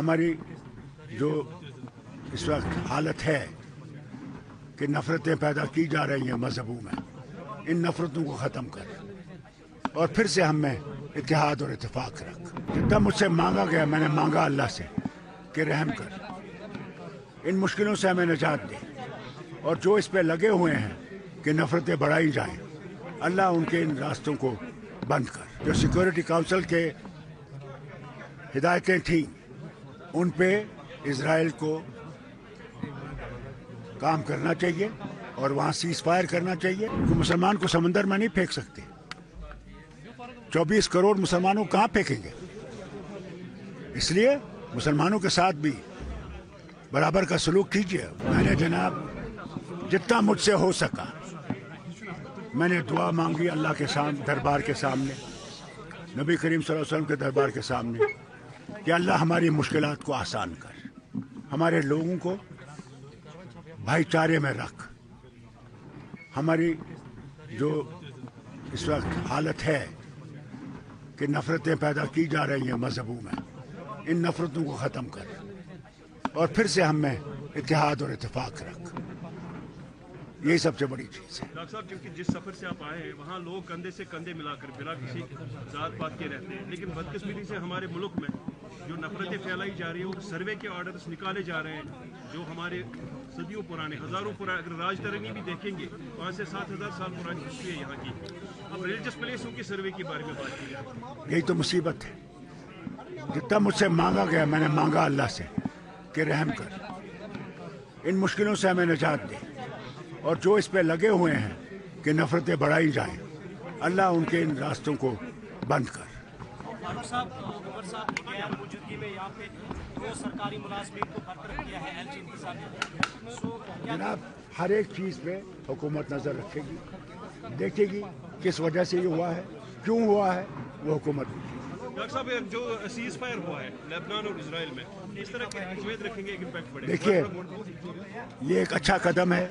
हमारी जो इस वक्त हालत है कि नफ़रतें पैदा की जा रही हैं मजहबों में, इन नफ़रतों को ख़त्म कर और फिर से हम में इत्तेहाद और इत्तेफाक रख। जितना मुझसे मांगा गया मैंने मांगा अल्लाह से कि रहम कर, इन मुश्किलों से हमें निजात दे, और जो इस पे लगे हुए हैं कि नफ़रतें बढ़ाई जाएं, अल्लाह उनके इन रास्तों को बंद कर। जो सिक्योरिटी काउंसिल के हिदायतें थीं उन पे इजराइल को काम करना चाहिए और वहाँ सीज फायर करना चाहिए। तो मुसलमान को समंदर में नहीं फेंक सकते। 24 करोड़ मुसलमानों कहाँ फेंकेंगे? इसलिए मुसलमानों के साथ भी बराबर का सलूक कीजिए। मैंने जनाब जितना मुझसे हो सका मैंने दुआ मांगी अल्लाह के सामने, दरबार के सामने, नबी करीम सल्लल्लाहु अलैहि वसल्लम के दरबार के सामने कि अल्लाह हमारी मुश्किलात को आसान कर, हमारे लोगों को भाईचारे में रख। हमारी जो इस वक्त हालत है कि नफ़रतें पैदा की जा रही हैं मजहबों में, इन नफ़रतों को ख़त्म कर और फिर से हम में इत्तेहाद और इत्तेफाक रख। यही सबसे बड़ी चीज़ है। डॉक्टर साहब, क्योंकि जिस सफ़र से आप आए हैं वहाँ लोग कंधे से कंधे मिलाकर बिना किसी जात पात के रहते हैं, लेकिन बदकिस्मती से हमारे मुल्क में जो नफरतें फैलाई जा रही है, वो सर्वे के ऑर्डर्स निकाले जा रहे हैं जो हमारे सदियों पुराने, हज़ारों पुराने, अगर राज तरंगी भी देखेंगे 5 से 7,000 साल पुरानी हिस्ट्री है यहाँ की। अब रिलीजियस प्लेसों की सर्वे के बारे में बात की जाए, यही तो मुसीबत है। जितना मुझसे मांगा गया मैंने मांगा अल्लाह से कि रहम कर, इन मुश्किलों से हमें निजात दे, और जो इस पे लगे हुए हैं कि नफ़रतें बढ़ाई जाएं, अल्लाह उनके इन रास्तों को बंद कर। फारूक साहब, गवर साहब की गैर मौजूदगी में यहाँ पे 2 सरकारी मुलाजमीन को बरतरफ किया है एलजी इंतजाम ने। जनाब हर एक चीज़ पे हुकूमत नज़र रखेगी, देखेगी किस वजह से ये हुआ है, क्यों हुआ है, वो हुकूमत देखेगी। डॉक्टर साहब, जो सीज फायर हुआ है लेबनान और इजराइल में, इस तरह की उम्मीद रखेंगे एक इम्पैक्ट पड़ेगा? देखिए ये एक अच्छा कदम है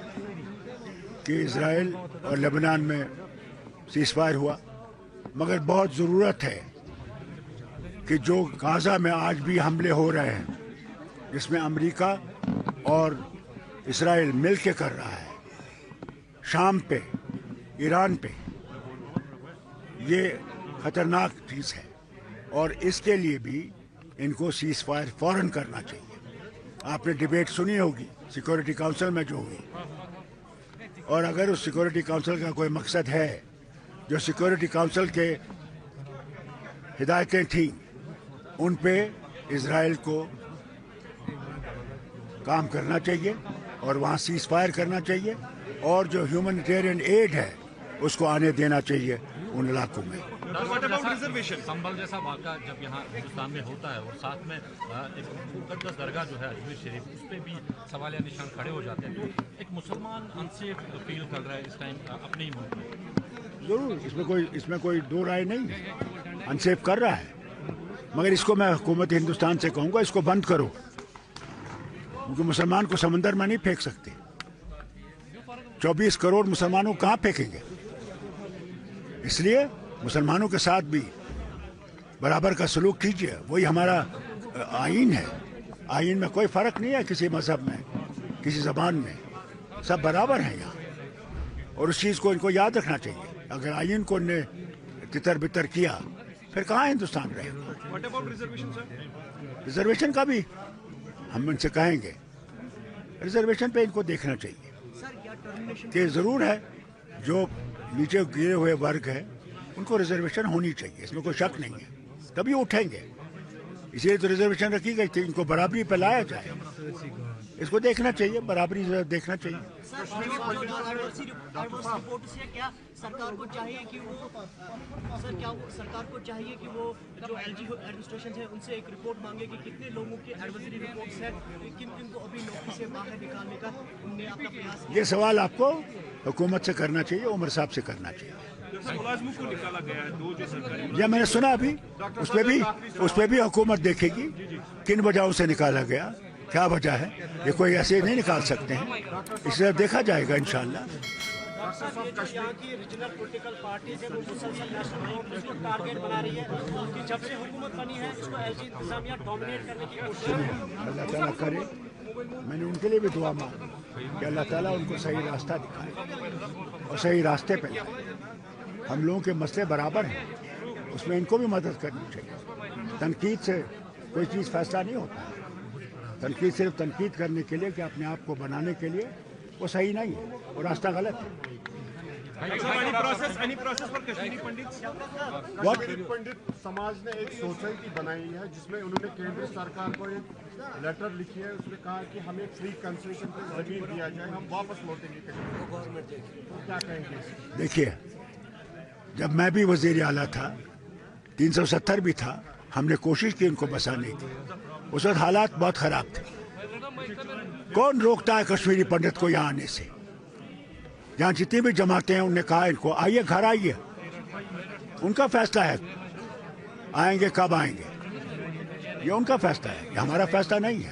कि इजराइल और लेबनान में सीज फायर हुआ, मगर बहुत ज़रूरत है कि जो गाज़ा में आज भी हमले हो रहे हैं, जिसमें अमेरिका और इजराइल मिल के कर रहा है, शाम पे, ईरान पे, ये ख़तरनाक चीज़ है और इसके लिए भी इनको सीज फायर फ़ौरन करना चाहिए। आपने डिबेट सुनी होगी सिक्योरिटी काउंसिल में जो हुई, और अगर उस सिक्योरिटी काउंसिल का कोई मकसद है, जो सिक्योरिटी काउंसिल के हिदायतें थीं उन पे इजराइल को काम करना चाहिए और वहाँ सीज फायर करना चाहिए, और जो ह्यूमनिटेरियन एड है उसको आने देना चाहिए उन इलाकों में। संभल जैसा वाक़ा जब यहाँ हिंदुस्तान में होता है और साथ में एक मुक़द्दस दरगाह जो है अजमेर शरीफ, उस पर भी सवालिया निशान खड़े हो जाते हैं, तो एक मुसलमान अनसेफ फील कर रहा है इस टाइम अपने ही मुल्क में। ज़रूर, इसमें कोई दो राय नहीं है, अनसेफ कर रहा है, मगर इसको मैं हुकूमत हिंदुस्तान से कहूँगा इसको बंद करो, क्योंकि मुसलमान को समंदर में नहीं फेंक सकते। 24 करोड़ मुसलमानों कहाँ फेंकेंगे? इसलिए मुसलमानों के साथ भी बराबर का सलूक कीजिए। वही हमारा आईन है। आईन में कोई फ़र्क नहीं है किसी मज़हब में, किसी ज़बान में, सब बराबर हैं यहाँ, और उस चीज़ को इनको याद रखना चाहिए। अगर आईन को इनने तितर बितर किया फिर कहाँ हिंदुस्तान रहेगा? रिजर्वेशन का भी हम इनसे कहेंगे, रिजर्वेशन पे इनको देखना चाहिए कि ज़रूर है जो नीचे गिरे हुए वर्ग है उनको रिजर्वेशन होनी चाहिए, इसमें कोई शक नहीं है, तभी उठेंगे। इसलिए तो रिजर्वेशन रखी गई थी, इनको बराबरी पे लाया जाए, इसको देखना चाहिए, बराबरी देखना चाहिए। सरकार को चाहिए कि वो जो एलजी एडमिनिस्ट्रेशन है उनसे एक रिपोर्ट मांगे कि कितने लोगों के एडवाइजरी रिपोर्ट्स हैं, किन किन को अभी नौकरी से बाहर निकालने का उनने आपका प्रयास किया? ये सवाल आपको हुकूमत से करना चाहिए, उमर साहब से करना चाहिए। मुलाजमों को निकाला गया है 2 जो सरकारी, यह मैंने सुना अभी, उस पर भी हुकूमत देखेगी किन वजहों से निकाला गया, क्या वजह है। ये कोई ऐसे नहीं निकाल सकते हैं, इसलिए देखा जाएगा इंशाअल्लाह। ये जो यहाँ की रीजनल पॉलिटिकल पार्टीज है वो मुसलसल नेशनल कांफ्रेंस को टारगेट बना रही है कि जब से हुकूमत बनी है इसको एलजी इंतजामिया डोमिनेट करने की कोशिश कर रही है। अल्लाह ताला करे, मैंने उनके लिए भी दुआ मांगी कि अल्लाह ताला उनको सही रास्ता दिखाए और सही रास्ते पे लाए। हम लोगों के मसले बराबर हैं, उसमें इनको भी मदद करनी चाहिए। तनकीद से कोई चीज़ फैसला नहीं होता है। तनकीद सिर्फ तनकीद करने के लिए कि अपने आप को बनाने के लिए, वो सही नहीं है, वो रास्ता गलत है। any process for Kashmiri Pandits? Kashmiri पंडित समाज ने एक सोसाइटी बनाई है जिसमें उन्होंने केंद्र सरकार को एक लेटर लिखी है, उसमें कहा कि हमें फ्री कंसेशन पे जमीन दिया जाए, हम वापस लौटेंगे कश्मीर। तो क्या कहेंगे? देखिए, जब मैं भी वज़ीर आला था, 370 भी था, हमने कोशिश की इनको बसाने की। उस वक्त हालात बहुत ख़राब थे। कौन रोकता है कश्मीरी पंडित को यहाँ आने से? यहाँ जितनी भी जमातें हैं उनने कहा इनको आइए, घर आइए, उनका फैसला है आएंगे कब आएंगे, ये उनका फैसला है, ये हमारा फैसला नहीं है।